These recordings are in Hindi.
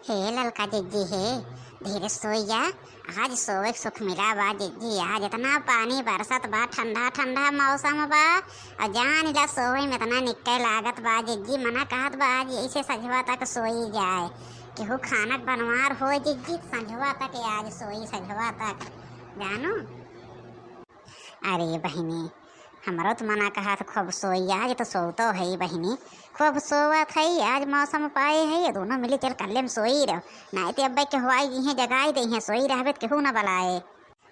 हे ललका जिज्जी हे, धीरे सोई जा। आज सोवे के सुख मिला बा जिज्जी। आज इतना पानी बरसत बा, ठंडा ठंडा मौसम बा और जान ला सोवे में इतना निक्के लागत बा जिज्जी। मना कहत बा आज ऐसे संझवा तक सोई जाए। केहू खाना बनवार हो जिज्जी, संझवा तक आज सोई संझवा तक जानो। अरे बहिनी हमारो तो मना कहा था खूब सोई, आज तो सोतो है बहिनी, खूब सोवत है। आज मौसम पाए है दोनों मिली चल कल्ले में सोई रहो, नहीं तो अब के हुआ जी जगाई दे हैं सोई रहे तो केहू न बुलाए।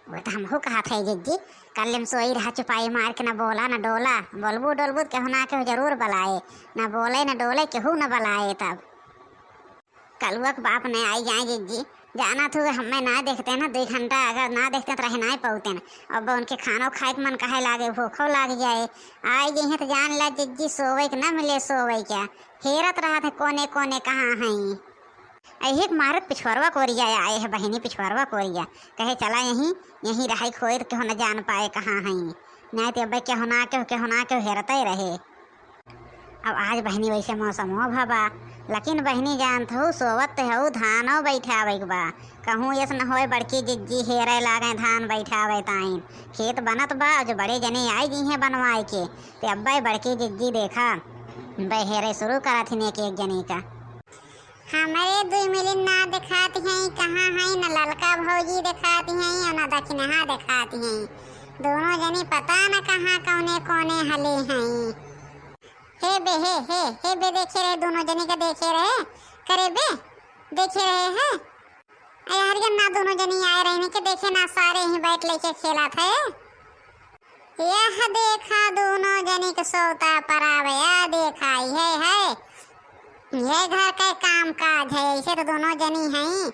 वो तो हमको कहा था जिज्जी कल्ले में सोई रहा, चुपाई मार के न बोला न डोला, बोलबू डोलबू केहू ना केहू जरूर बुलाए, न बोले न डोले केहू न बुलाए। तब कलुआ के बाप ने आई जाए जिज्जी, जाना तो हमें ना देखते ना 2 घंटा, अगर ना देखते तो रह ना पाते न। अब उनके खानों खाए के मन कहे लागे, भूखो लाग जाए। आई गई हैं तो जान ला जिज्जी सोवे के ना मिले सोवे क्या, हेरत रहा थे कोने कोने कहाँ हैं। एक मारत पिछवरवा कोरिया आए है बहिनी, पिछवरवा कोरिया कहे चला यहीं यहीं रही खोए तो क्यों न जान पाए कहाँ हैं, नहीं तो अब क्यों ना क्यों हेरते ही रहे। अब आज बहनी वैसे मौसम हो भबा, लेकिन बहनी जानत हो सोवत हो धानो बैठावे बा। कहूँ ऐसा न होए बड़की जिज्जी हेरे लागे धान बैठावे ताइन, खेत बनत बा जो बड़े जने आई गई हैं बनवाए के, ते अब बड़की जिज्जी देखा बहेरे शुरू करा थी एक एक जने का। हमारे 2 मिलिन ना दिखाती हैं कहाँ हैं, न ललका भौजी दिखाती हैं और न दक्षिणहा दिखाती हैं। दोनों जने पता न कहाँ कौने कोने हले हैं। हे बे देखे रहे दोनों जने का, देखे रहे करे बे देखे रहे हैं। यार ना दोनों जने आए रहने के देखे ना, सारे ही बैठ लेके खेला थे। यह देखा दोनों जने के सोता परावया देखा है ये घर का काम काज है। ऐसे तो दोनों जनी हैं,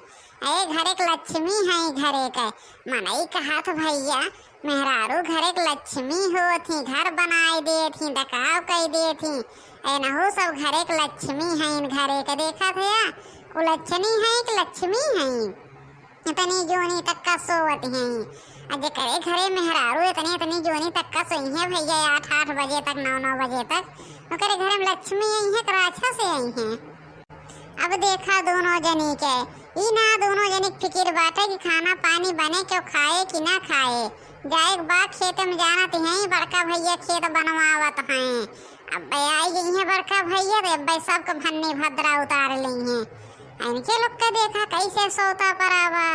ये घर एक लक्ष्मी है घरे के। मनई कहा तो भैया मेहरारू घर एक लक्ष्मी हो थी, घर बनाए दे थी, डकाव कई दे थी, नहु सब घर एक लक्ष्मी है। इन घरे के देखा थे वो लक्ष्मी है एक लक्ष्मी है, इतनी जोनी तक का सोवत हैं। अजय करे घरे मेहरारू इतनी जोनी तक का सोई है भैया, 8 बजे तक 9 बजे तक तो करे घर में लक्ष्मी आई है कराचा से आई हैं। अब देखा दोनों जनी के ई ना दोनों जनी फिक्र बाटे कि खाना पानी बने क्यों खाए कि ना खाए। जाए बाग खेत में जाना तो है, बड़का भैया खेत बनवावत हैं। अब आई गई है बड़का भैया तो अब सबको भन्नी भद्रा उतार ली हैं। इनके लोग का देखा कैसे सोता परावा।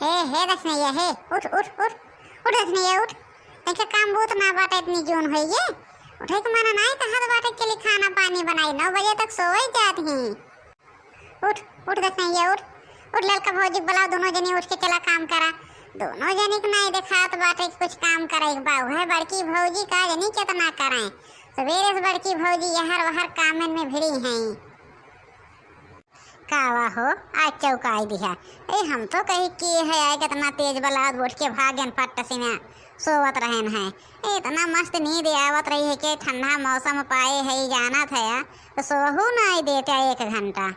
हे दक्षिणैया हे उठ उठ उठ उठ दक्षिणैया उठ, देखे काम बहुत ना बाटे इतनी जोन हुई है, उठे के माना नहीं तो हद बाटे के लिए खाना पानी बनाई 9 बजे तक सोए जाती हैं। उठ उठ दक्षिणैया उठ उठ, ललका भौजी बुलाओ, दोनों जनी उठ के चला काम करा। दोनों जनी के नहीं देखा तो बाटे कुछ काम करे बाऊ है बड़की भौजी का जनी कितना करें। सवेरे से बड़की भौजी यहर वहर कामन में भिड़ी हैं। कावा हो आज चौकाई दिया, हम तो कही किए है आए कितना तेज बला उठ के भागन पट्ट से में सोवत रहन है। इतना मस्त नींद आवत रही है कि ठंडा मौसम पाए है जाना था तो सोहू नहीं देते 1 घंटा।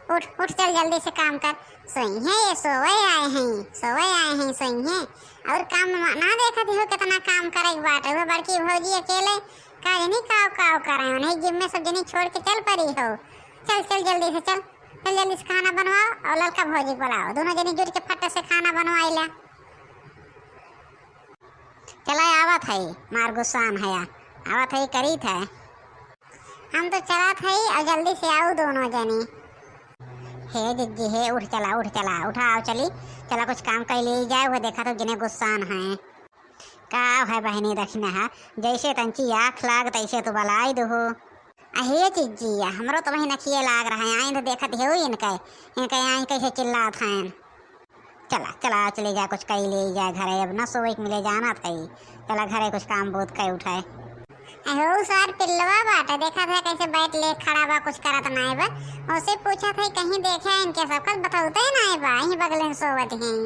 उठ उठ चल जल्दी से काम कर, सोई है ये सोए आए हैं सोई हैं। और काम ना देखा थी हो कितना काम करे बाटे हो बड़की भौजी अकेले का जनी काव करे उन्हें जिम में सब जनी छोड़ के चल पड़ी हो। चल जल्दी से चल जल्दी से खाना बनवाओ और ललका भौजी बुलाओ, दोनों जनी जुड़ के फट से खाना बनवाई ला। चला आवत है मार गुस्सान है आवत है करी था, हम तो चला थे और जल्दी से आओ दोनों जनी। हे जिज्जी हे उठ चला उठा आओ चला कुछ काम कर ले जाए। वो देखा तो जिन्हें गुस्सान है का है बहनी दक्षिणहा, जैसे तंची आँख लाग तैसे तो बलाई दो। हे जिज्जी हमरो तो वही नखिए लाग रहा है, आई तो देखत हो इनके आई कैसे चिल्लात हैं। चला चले जा कुछ कई ले जा घरे, अब न सोए मिले जाना था। चला घरे कुछ काम बहुत कई उठाए। हो सर पिल्लवा बाटे देखा था कैसे बैठ ले खड़ा बा कुछ करत नहीं बा, उससे पूछा था कहीं देखे इनके सब कुछ बताते ही नहीं बा, यहीं बगल में सोवत हैं।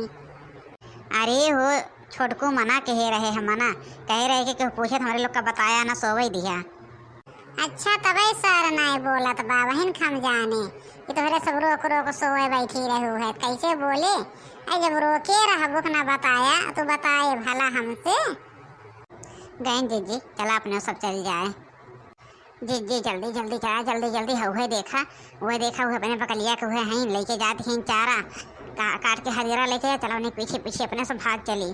अरे हो छोटकू मना कहे रहे हम मना कह रहे कि पूछे हमारे लोग का बताया ना सोवे दिया। अच्छा तबे सर नहीं बोलत बा बहन खम जाने कि तोहरे सब रोक सोए बैठी रहू है कैसे बोले। जब रोके रहबुक ना बताया तो बताए भला हमसे। गए जीजी चला अपने सब चल जाए। जी जी जल्दी जल्दी चला, जल्दी जल्दी हुए देखा, हुए अपने बकलिया के हुए हैं लेके जाते हैं चारा काट के हजीरा लेके चलो उन्हें पीछे पीछे अपने से भाग चली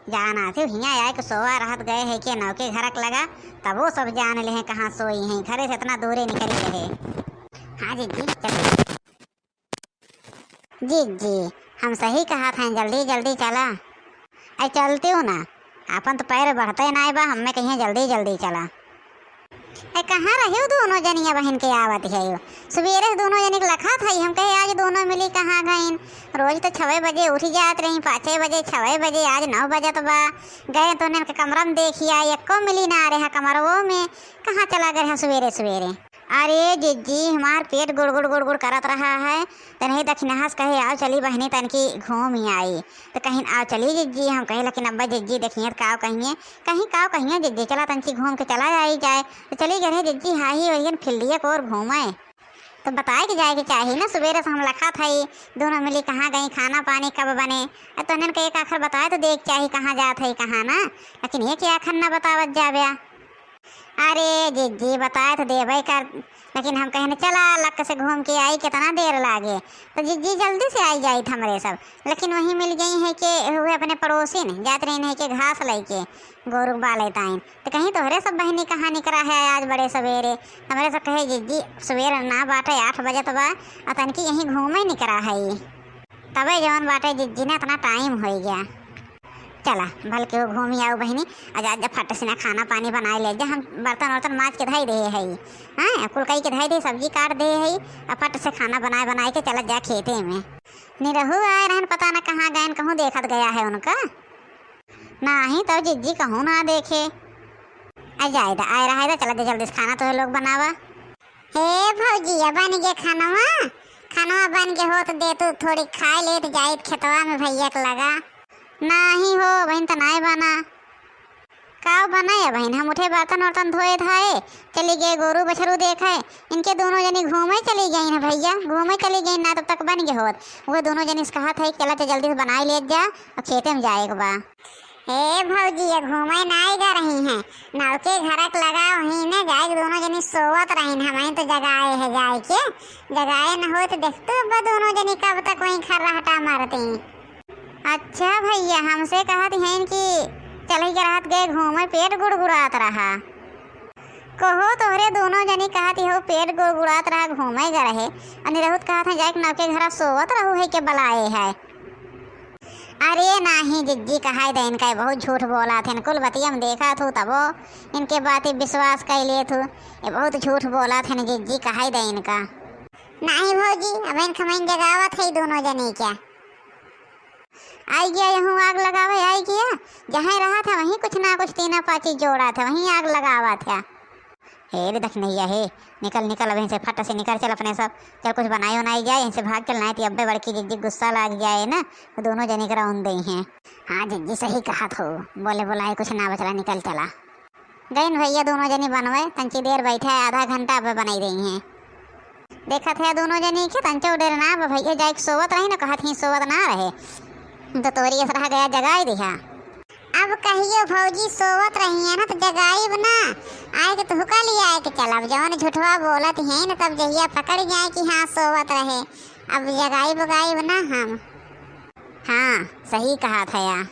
जाना थे हिया आए के सोवा राहत गए है कि नौके घरक लगा तब वो सब जान ले हैं कहाँ सोई हैं घरे से इतना दूरे निकल रहे। हाँ जी जी चलिए। जी जी हम सही कहा था, जल्दी जल्दी चला। अरे चलती हूँ ना, अपन तो पैर बढ़ते ना बा, हमें कहीं जल्दी जल्दी चला। अरे कहाँ रहे हो दोनों जनिया बहन के आवत है यो सवेरे दोनों जनी के लखा था हम कहे आज दोनों मिली कहाँ गईन। रोज तो 6 बजे उठ जात रही, 5 बजे 6 बजे, आज 9 बजे तो बा गए तो उन्हें कमरा में देखिया एको मिली ना रहा कमरवो में, कहाँ चला गए सवेरे सवेरे। अरे जिज्जी हमार पेट गुड़ गुड़ गुड़ गुड़ करत रहा है तो नहीं दक्षिणहास कहे आओ चली बहनी तन की घूम ही आई तो कहीं आओ चली जिज्जी, हम कहे लेकिन अब्बा जिज्जी देखिए काव कहिए कहीं काव कहिए जिज्जी चला तन की घूम के चला आई जाए तो चली गए जिज्जी हाँ ही वही फील्डिया को और घूमे तो बताए कि जाए कि चाहिए ना। सवेरे से हम लखा था दोनों मिली कहाँ गई, खाना पानी कब बने, तो उन्होंने एक आखिर बताए तो देख चाहिए कहाँ जात है कहाँ ना, लेकिन ये क्या आखिर ना बतावत जाव्या। अरे जिज्जी बताए तो दे भाई कर, लेकिन हम कहने चला लक से घूम के आई कितना देर लागे तो जिज्जी जल्दी से आई जाई हमारे सब, लेकिन वहीं मिल गई है कि हुए अपने पड़ोसी ने जात रही है कि घास लेके गोरु बाले ताइन तो कहीं तोहरे सब बहनी कहाँ निकला है आज बड़े सवेरे। हमारे सब कहे जिज्जी सवेरे ना बाटे 8 बजे तो बा तन की यहीं घूमे निकला है तबे जवन बाटे जिज्जी ने इतना टाइम हो गया। चला भल के वो घूमी आओ बहनी, आज जब फट से ना खाना पानी बनाए ले जा, हम बर्तन वर्तन माज के धाई दे है हाँ कुलकई के धाई दे सब्जी काट दे है और फट से खाना बनाए के चला जा खेते में। निरहू आए रहन पता ना कहाँ गए कहूँ देखत गया है उनका ना ही तो जिज्जी कहूँ ना देखे। आ जाए आए रहा है चला दे जल्दी से खाना तो लोग बनावा। हे भौजी बन गया खाना बन के हो तो दे तू थोड़ी खा ले तो जाए खेतवा में भैया के लगा नहीं हो बहन तो नहीं बना काव बना है बहन, हम उठे बर्तन वर्तन धोए धाए चली गए गोरू बछरू देखे इनके दोनों जनी घूमे चली गई ना भैया घूमे चली गई ना तब तक बन गए होत वो दोनों जनी से कहा था चला तो जल्दी से बनाई ले जा और खेते में जाएगा बा। हे भौजी ये घूमे नहीं जा रही हैं नौके घरक लगा वहीं ने जाए दोनों जनी सोवत रही हमें तो जगाए है जाए के जगाए न हो तो देखते दोनों जनी कब तक वहीं खर्राटा मारती। अच्छा भैया हमसे कहत हैं कि चल के रात गए घूमे पेट गुड़गुड़ात रहा कहो तोहरे दोनों जनी कहती हो पेट गुड़गुड़ात रहा घूमे गए रहे अनिरहुत कहत हैं जाके नौके घर सोवत रहू है के बलाए है। अरे नहीं जिज्जी कहा दे इनका बहुत झूठ बोला थे कुल बतिया में देखा थू तबो इनके बात विश्वास कर लिए थू ये बहुत झूठ बोला थे जिज्जी कहा दे इनका। नहीं भौजी अब इन खमैन जगावत है दोनों जनी क्या आई गया यहाँ आग लगावे आई गया जहाँ रहा था वहीं कुछ ना कुछ तीना पाची जोड़ा था वहीं आग लगावा था। हे देख नहीं है निकल निकल अब से फट से निकल चल अपने सब चल कुछ बनाई बनाई जाए इनसे भाग चलना है अब्बे बड़की जिज्जी गुस्सा लग जाए ना तो दोनों जने करा उन गई हैं। हाँ जिज्जी सही कहा थो बोले बोला कुछ ना बचला निकल चला गई भैया दोनों जनी बनवे तंची देर बैठे आधा घंटा अब बनाई रही हैं देखा था दोनों जनी के तंचो देर ना भैया जाए सोवत रही ना कहा थी सोवत ना रहे तो तोरी रह गया जगाई दिया। अब कहियो भौजी सोवत रही है ना तो जगाई ना आए के तो हुका लिया आए के चल अब जवन झूठवा बोलत है ना तब जहिया पकड़ जाए कि हाँ सोवत रहे अब जगाई बगाई ना हम। हाँ सही कहा था यार।